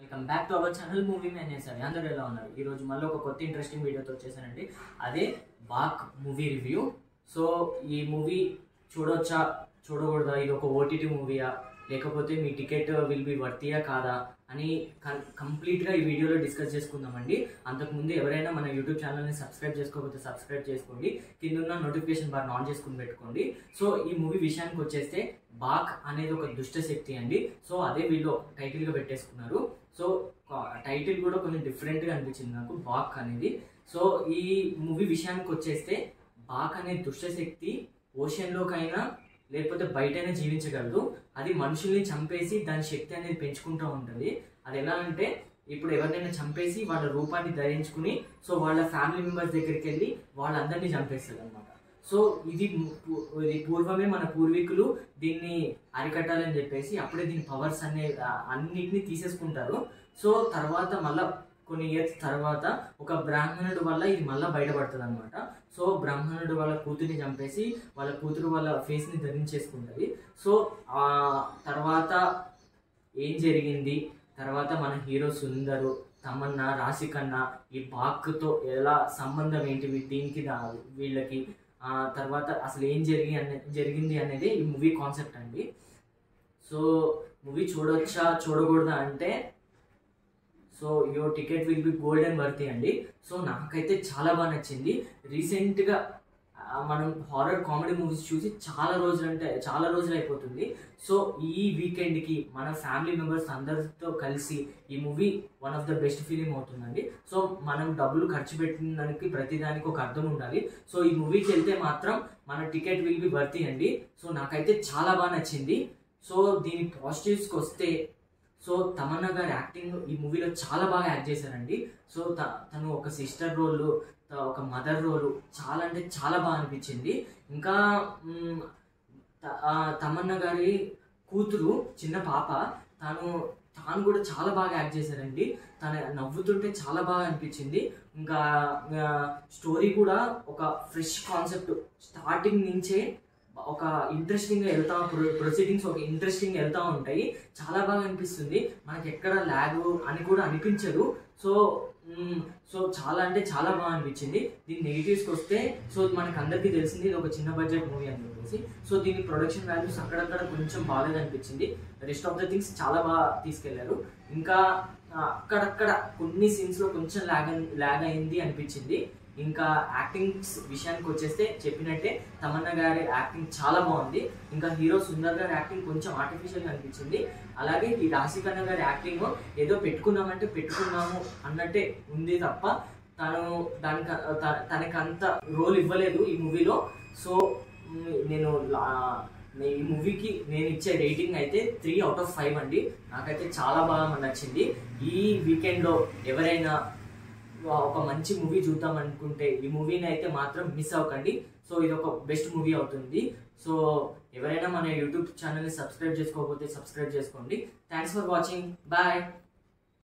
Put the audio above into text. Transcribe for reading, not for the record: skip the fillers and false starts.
Welcome back to our channel movie man sir. అందరూ ఎలా ఉన్నారు? ఈరోజు మళ్ళీ ఒక కొత్త ఇంట్రెస్టింగ్ వీడియోతో వచ్చేసానండి. అదే బాక్ మూవీ రివ్యూ. సో ఈ మూవీ చూడొచ్చా చూడకూడదా, ఇది ఒక ఓటీటీ మూవీయా లేకపోతే మీ టికెట్ విల్ బి వర్తియా కాదా అని కంప్లీట్గా ఈ వీడియోలో డిస్కస్ చేసుకుందామండి. అంతకుముందు ఎవరైనా మన యూట్యూబ్ ఛానల్ని సబ్స్క్రైబ్ చేసుకోకపోతే సబ్స్క్రైబ్ చేసుకోండి, కింద ఉన్న నోటిఫికేషన్ బార్ ఆన్ చేసుకుని పెట్టుకోండి. సో ఈ మూవీ విషయానికి వచ్చేస్తే బాక్ అనేది ఒక దుష్ట శక్తి అండి. సో అదే వీళ్ళు టైటిల్గా పెట్టేసుకున్నారు. సో టైటిల్ కూడా కొంచెం డిఫరెంట్గా అనిపించింది నాకు, బాక్ అనేది. సో ఈ మూవీ విషయానికి వచ్చేస్తే బాక్ అనే దుష్ట శక్తి ఓషన్లోకైనా లేకపోతే బయటైనా జీవించగలదు. అది మనుషుల్ని చంపేసి దాని శక్తి అనేది పెంచుకుంటూ ఉంటుంది. అది ఎలా అంటే, ఇప్పుడు ఎవరినైనా చంపేసి వాళ్ళ రూపాన్ని ధరించుకుని సో వాళ్ళ ఫ్యామిలీ మెంబర్స్ దగ్గరికి వెళ్ళి వాళ్ళందరినీ చంపేస్తుంది అనమాట. సో ఇది పూర్వమే మన పూర్వీకులు దీన్ని అరికట్టాలని చెప్పేసి అప్పుడే దీని పవర్స్ అన్నిటినీ తీసేసుకుంటారు. సో తర్వాత మళ్ళీ కొన్ని ఇయర్స్ తర్వాత ఒక బ్రాహ్మణుడు వల్ల ఇది మళ్ళీ బయటపడుతుంది అనమాట. సో బ్రాహ్మణుడు వాళ్ళ కూతురిని చంపేసి వాళ్ళ కూతురు వాళ్ళ ఫేస్ని ధరించేసుకుంటుంది. సో ఆ తర్వాత ఏం జరిగింది, తర్వాత మన హీరో సుందరు, తమన్నా, రాశికన్నా ఈ బాక్తో ఎలా సంబంధం ఏంటి దీనికి వీళ్ళకి, తర్వాత అసలు ఏం జరిగింది అనేది ఈ మూవీ కాన్సెప్ట్ అండి. సో మూవీ చూడొచ్చా చూడకూడదా అంటే, so your ticket will be golden worthy అండి. సో నాకైతే చాలా బాగా నచ్చింది. రీసెంట్గా మనం హారర్ కామెడీ మూవీస్ చూసి చాలా రోజులు అయిపోతుంది. సో ఈ వీకెండ్కి మన ఫ్యామిలీ మెంబర్స్ అందరితో కలిసి ఈ movie one of the best feeling అవుతుందండి. సో మనం డబ్బులు ఖర్చు పెట్టిన దానికి ప్రతిదానికి ఒక అర్థం ఉండాలి. సో ఈ మూవీకి వెళ్తే మాత్రం మన టికెట్ విల్ బి వర్తి అండి. సో నాకైతే చాలా బాగా నచ్చింది. సో దీని పాజిటివ్స్కి వస్తే, సో తమన్నా గారి యాక్టింగ్ ఈ మూవీలో చాలా బాగా యాక్ట్ చేశారండి. సో తను ఒక సిస్టర్ రోల్, ఒక మదర్ రోల్ చాలా అంటే చాలా బాగా అనిపించింది. ఇంకా తమన్నా గారి కూతురు చిన్న పాప, తాను కూడా చాలా బాగా యాక్ట్ చేశారండి. తను నవ్వుతుంటే చాలా బాగా అనిపించింది. ఇంకా స్టోరీ కూడా ఒక ఫ్రెష్ కాన్సెప్ట్, స్టార్టింగ్ నుంచే ఒక ఇంట్రెస్టింగ్గా ప్రొసీడింగ్స్ ఒక ఇంట్రెస్టింగ్గా వెళ్తూ ఉంటాయి. చాలా బాగా అనిపిస్తుంది, మనకి ఎక్కడ ల్యాగ్ అని కూడా అనిపించదు. సో చాలా అంటే చాలా బాగా అనిపించింది. దీని నెగిటివ్స్కి వస్తే, సో మనకి అందరికీ తెలిసింది ఇది ఒక చిన్న బడ్జెట్ మూవీ అని చెప్పేసి. సో దీని ప్రొడక్షన్ వాల్యూస్ అక్కడక్కడ కొంచెం బాగా అనిపించింది. రెస్ట్ ఆఫ్ ద థింగ్స్ చాలా బాగా తీసుకెళ్లారు. ఇంకా అక్కడక్కడ కొన్ని సీన్స్లో కొంచెం ల్యాగ్ అయింది అనిపించింది. ఇంకా యాక్టింగ్స్ విషయానికి వచ్చేస్తే చెప్పినట్టే తమన్నా గారి యాక్టింగ్ చాలా బాగుంది. ఇంకా హీరో సుందర్ గారి యాక్టింగ్ కొంచెం ఆర్టిఫిషియల్గా అనిపించింది. అలాగే ఈ రాశికన్నా గారి యాక్టింగ్ ఏదో పెట్టుకున్నాము అన్నట్టే ఉంది తప్ప తనకంత రోల్ ఇవ్వలేదు ఈ మూవీలో. సో ఈ మూవీకి నేను ఇచ్చే రేటింగ్ అయితే 3/5 అండి. నాకైతే చాలా బాగా నచ్చింది. ఈ వీకెండ్లో ఎవరైనా ఒక మంచి మూవీ చూద్దాం అనుకుంటే ఈ మూవీని అయితే మాత్రం మిస్ అవ్వకండి. సో ఇది ఒక బెస్ట్ మూవీ అవుతుంది. సో ఎవరైనా మన యూట్యూబ్ ఛానల్ని సబ్స్క్రైబ్ చేసుకోకపోతే సబ్స్క్రైబ్ చేసుకోండి. Thanks for watching. బాయ్.